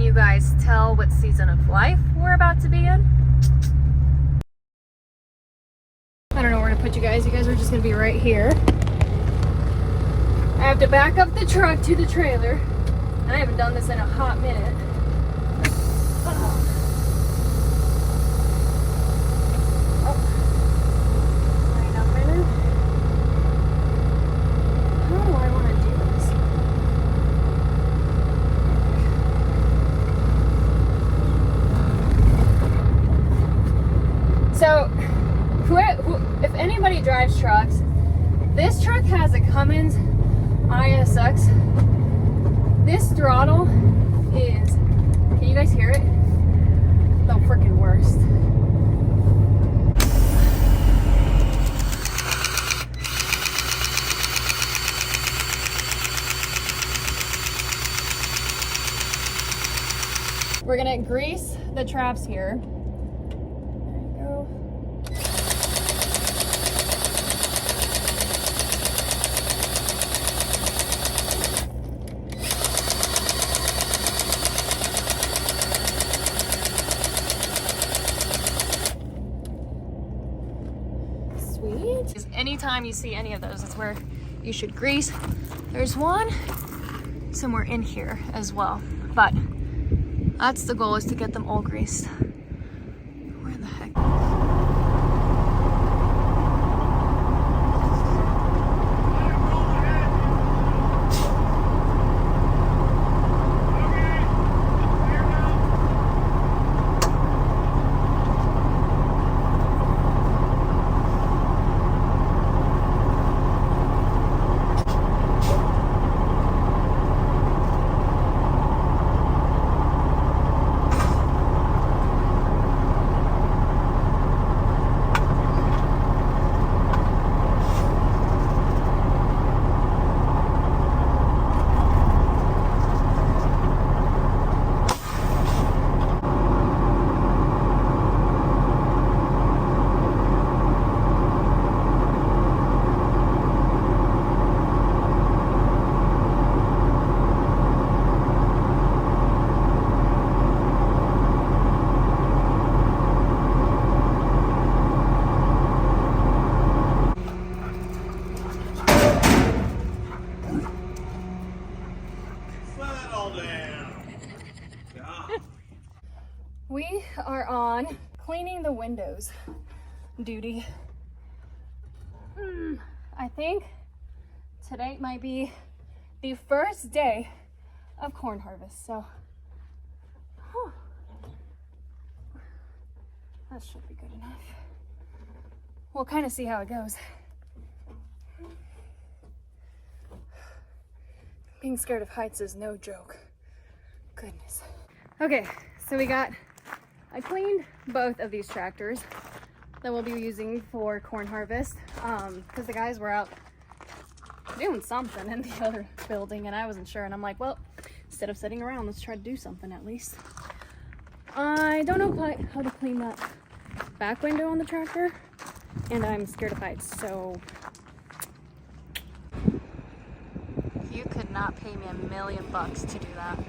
you guys tell what season of life we're about to be in? I don't know where to put you guys. You guys are just gonna be right here. I have to back up the truck to the trailer, and I haven't done this in a hot minute. Wait a minute. How do I want to do this? So, if anybody drives trucks, this truck has a Cummins ISX. This throttle is, can you guys hear it? The freaking worst. We're gonna grease the traps here. Sweet. Anytime you see any of those, that's where you should grease. There's one somewhere in here as well, but that's the goal, is to get them all greased. Where the heck? We are on cleaning the windows duty. I think today might be the first day of corn harvest, so that should be good enough. We'll kind of see how it goes. Being scared of heights is no joke. Goodness. Okay, so I cleaned both of these tractors that we'll be using for corn harvest, because the guys were out doing something in the other building and I wasn't sure, and I'm like, well, instead of sitting around, let's try to do something at least. I don't know quite how to clean that back window on the tractor, and I'm scared of heights, so you could not pay me $1 million to do that.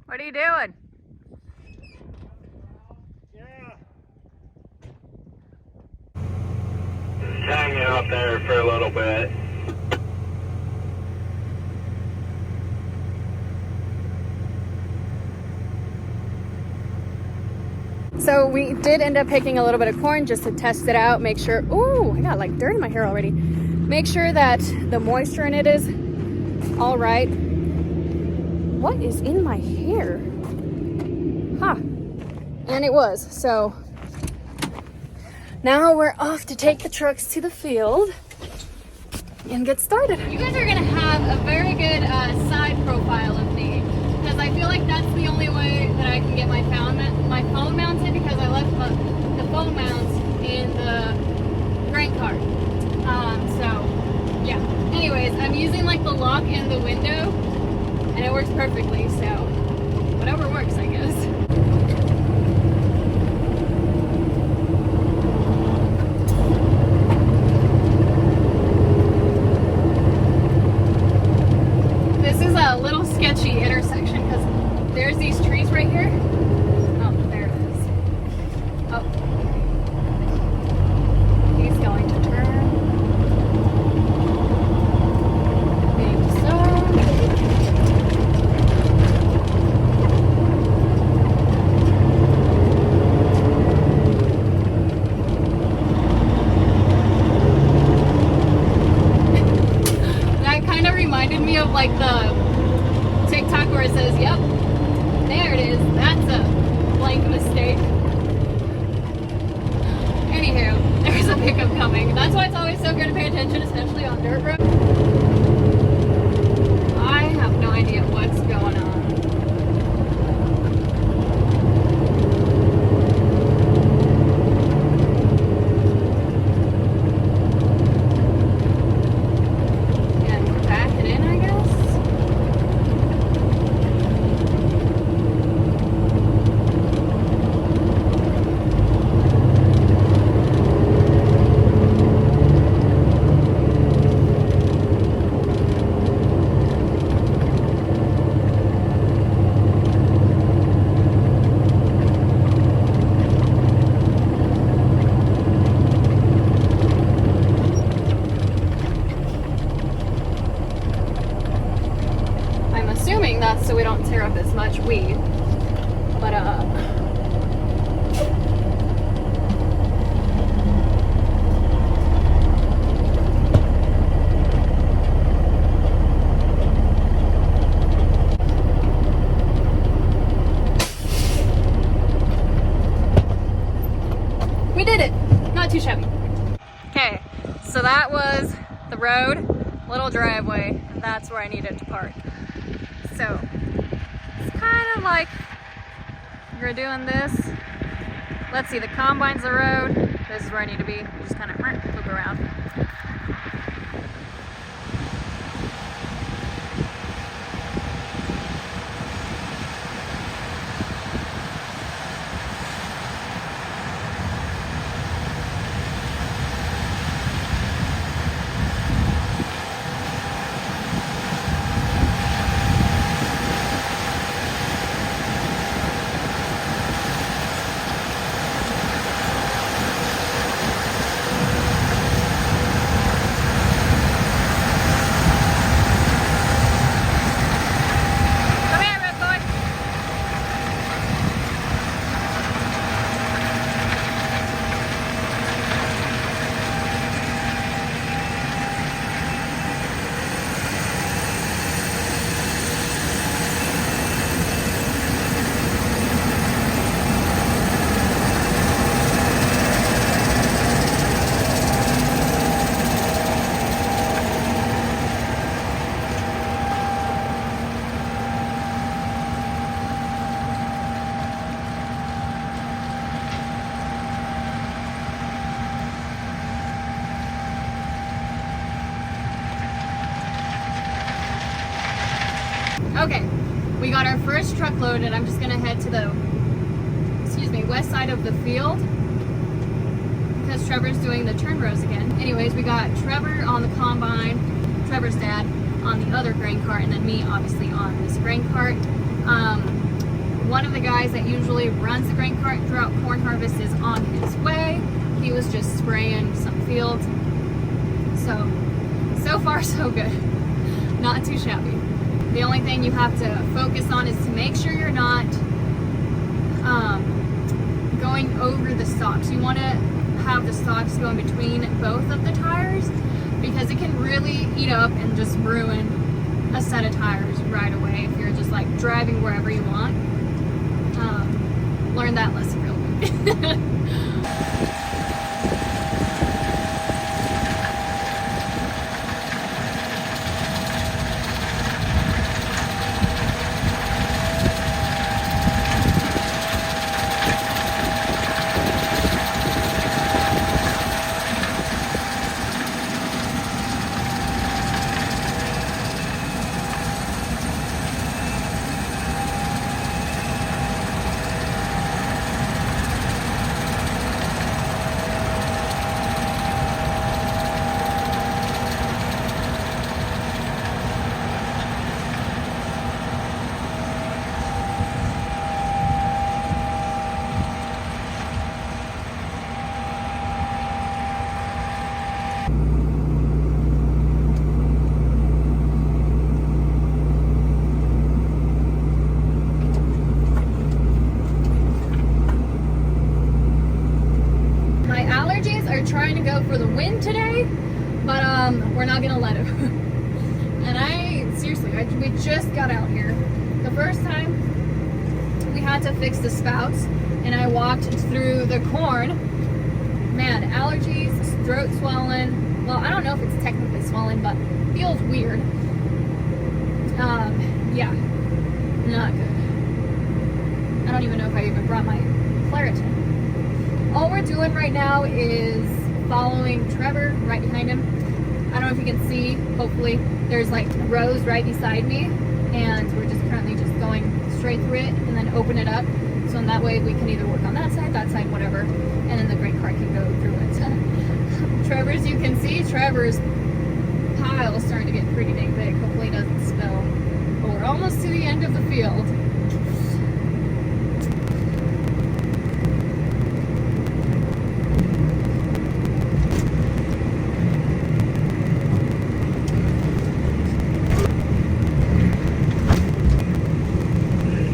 What are you doing? Yeah. Just hanging out there for a little bit. So we did end up picking a little bit of corn just to test it out, make sure, ooh, I got like dirt in my hair already. Make sure that the moisture in it is all right. What is in my hair? Huh, and it was. So now we're off to take the trucks to the field and get started. You guys are gonna have a very good side profile of me, because I feel like that's the only way that I can get my phone mounted, because I left the phone mounts in the grain cart. So yeah. Anyways, I'm using like the lock in the window, and it works perfectly. So whatever works, I guess. This is a little sketchy intersection because there's these trees right here. Oh, there it is. Oh. He's going to turn. Maybe so. That kind of reminded me of like the TikTok where it says, yep, there it is, that's a blank mistake. Anywho, there's a pickup coming. That's why it's always so good to pay attention, especially on dirt roads. I have no idea what's going on. And back it in, I guess. That's so we don't tear up as much weed, but we did it. Not too shabby. Okay, so that was the road, little driveway, and that's where I needed to park. So it's kind of like you're doing this. Let's see, the combine's the road. This is where I need to be. Just kind of loop around. Okay, we got our first truckload, and I'm just gonna head to the, west side of the field because Trevor's doing the turn rows again. Anyways, we got Trevor on the combine, Trevor's dad on the other grain cart, and then me obviously on this grain cart. One of the guys that usually runs the grain cart throughout corn harvest is on his way. He was just spraying some fields. So far so good. Not too shabby. The only thing you have to focus on is to make sure you're not going over the stalks. You want to have the stalks go in between both of the tires because it can really eat up and just ruin a set of tires right away if you're just like driving wherever you want. Learn that lesson real quick. Trying to go for the win today, but we're not gonna let it. And we just got out here. The first time we had to fix the spouts and I walked through the corn. Man, allergies, throat swollen. Well, I don't know if it's technically swollen, but feels weird. Yeah, not good. I don't even know if I even brought my Claritin. All we're doing right now is following Trevor right behind him. I don't know if you can see, hopefully, there's like rows right beside me, and we're just currently just going straight through it and then open it up. So in that way we can either work on that side, whatever, and then the great car can go through it. Trevor's, you can see Trevor's pile is starting to get pretty dang big. Hopefully it doesn't spill. But we're almost to the end of the field.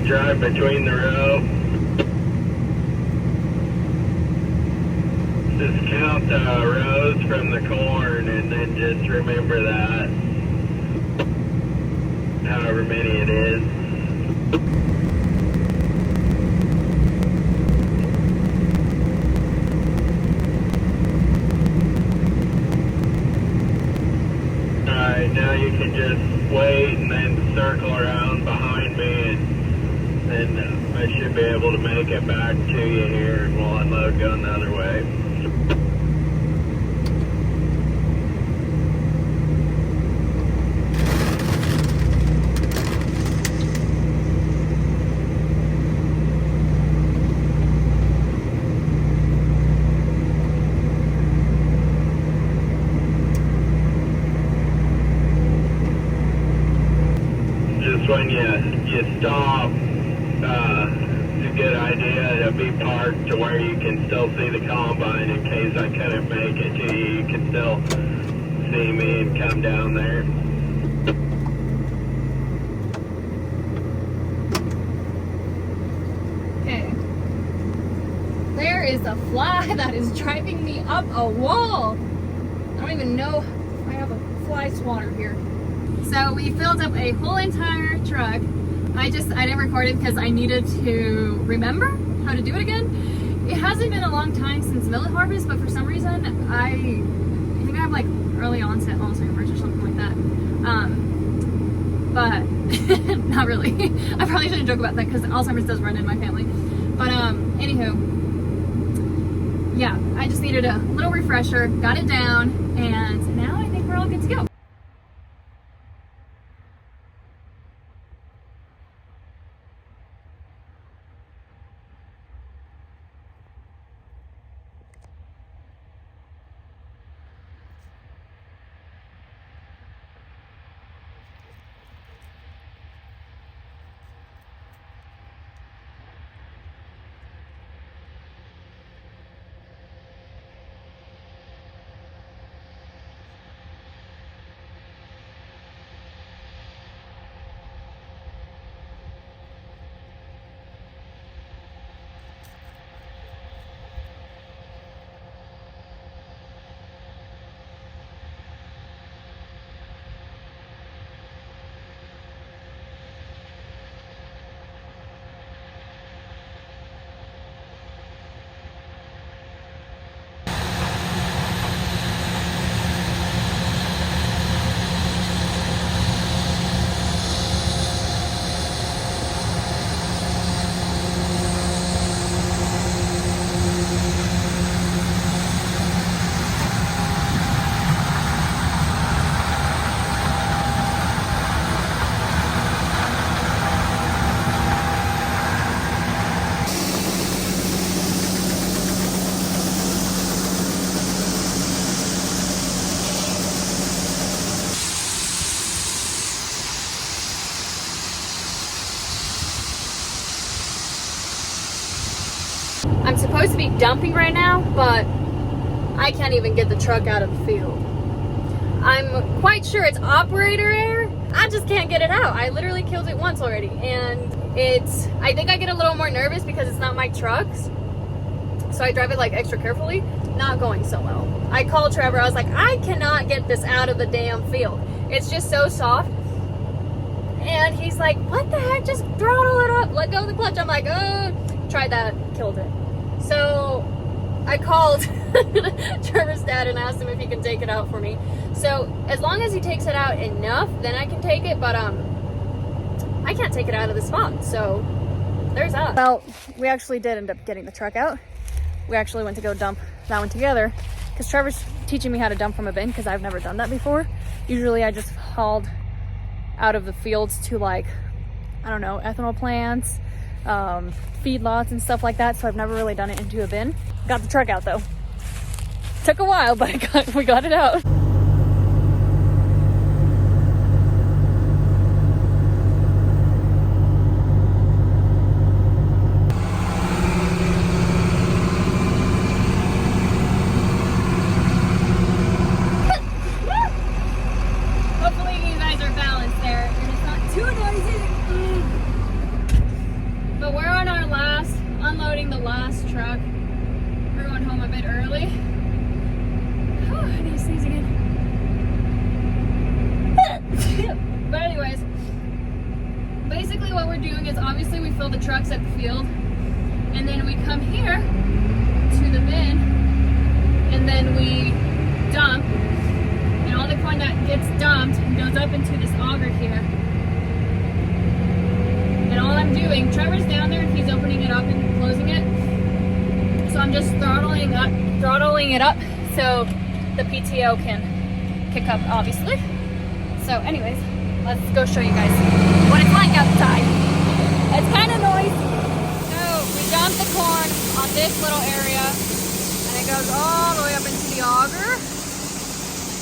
Drive between the row. Just count the rows from the corn and then just remember that. However many it is. Alright, now you can just wait and then circle around behind me and I should be able to make it back to you here and we'll unload going the other way. Just when you stop, it's a good idea to be parked to where you can still see the combine in case I couldn't make it to you. You can still see me and come down there. Okay. There is a fly that is driving me up a wall. I don't even know if I have a fly swatter here. So we filled up a whole entire truck. I didn't record it because I needed to remember how to do it again. It hasn't been a long time since millet harvest, but for some reason I think I have like early onset Alzheimer's or something like that. But not really. I probably shouldn't joke about that because Alzheimer's does run in my family. But anywho, yeah, I just needed a little refresher, got it down, and now I think we're all good to go. I'm supposed to be dumping right now, but I can't even get the truck out of the field. I'm quite sure it's operator error. I just can't get it out. I literally killed it once already, and I think I get a little more nervous because it's not my trucks, so I drive it like extra carefully. Not going so well. I called Trevor. I was like, I cannot get this out of the damn field. It's just so soft. And he's like, what the heck? Just throttle it up. Let go of the clutch. I'm like, tried that. Killed it. So I called Trevor's dad and asked him if he can take it out for me. So as long as he takes it out enough, then I can take it. But I can't take it out of the spot. So there's that. Well, we actually did end up getting the truck out. We actually went to go dump that one together because Trevor's teaching me how to dump from a bin because I've never done that before. Usually I just hauled out of the fields to, like, I don't know, ethanol plants, feedlots and stuff like that. So I've never really done it into a bin. Got the truck out though. Took a while, but we got it out. Obviously we fill the trucks at the field and then we come here to the bin and then we dump, and all the corn that gets dumped goes up into this auger here. And all I'm doing, Trevor's down there and he's opening it up and closing it, so I'm just throttling it up so the PTO can kick up, obviously. So anyways, let's go show you guys what it's like outside. It's kind of noisy. So we dump the corn on this little area and it goes all the way up into the auger,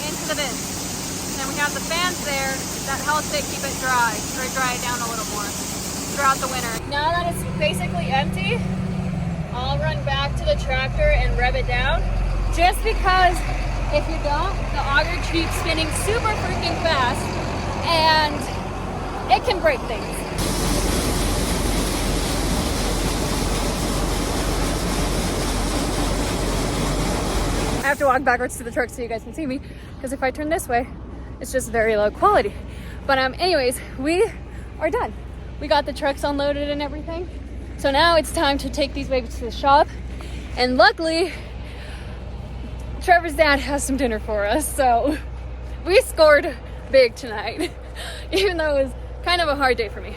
into the bin. And then we have the fans there that helps it keep it dry, or dry it down a little more throughout the winter. Now that it's basically empty, I'll run back to the tractor and rev it down, just because if you don't, the auger keeps spinning super freaking fast and it can break things. I have to walk backwards to the truck so you guys can see me, because if I turn this way, it's just very low quality. But anyways, we are done. We got the trucks unloaded and everything. So now it's time to take these babies to the shop. And luckily, Trevor's dad has some dinner for us. So we scored big tonight, even though it was kind of a hard day for me.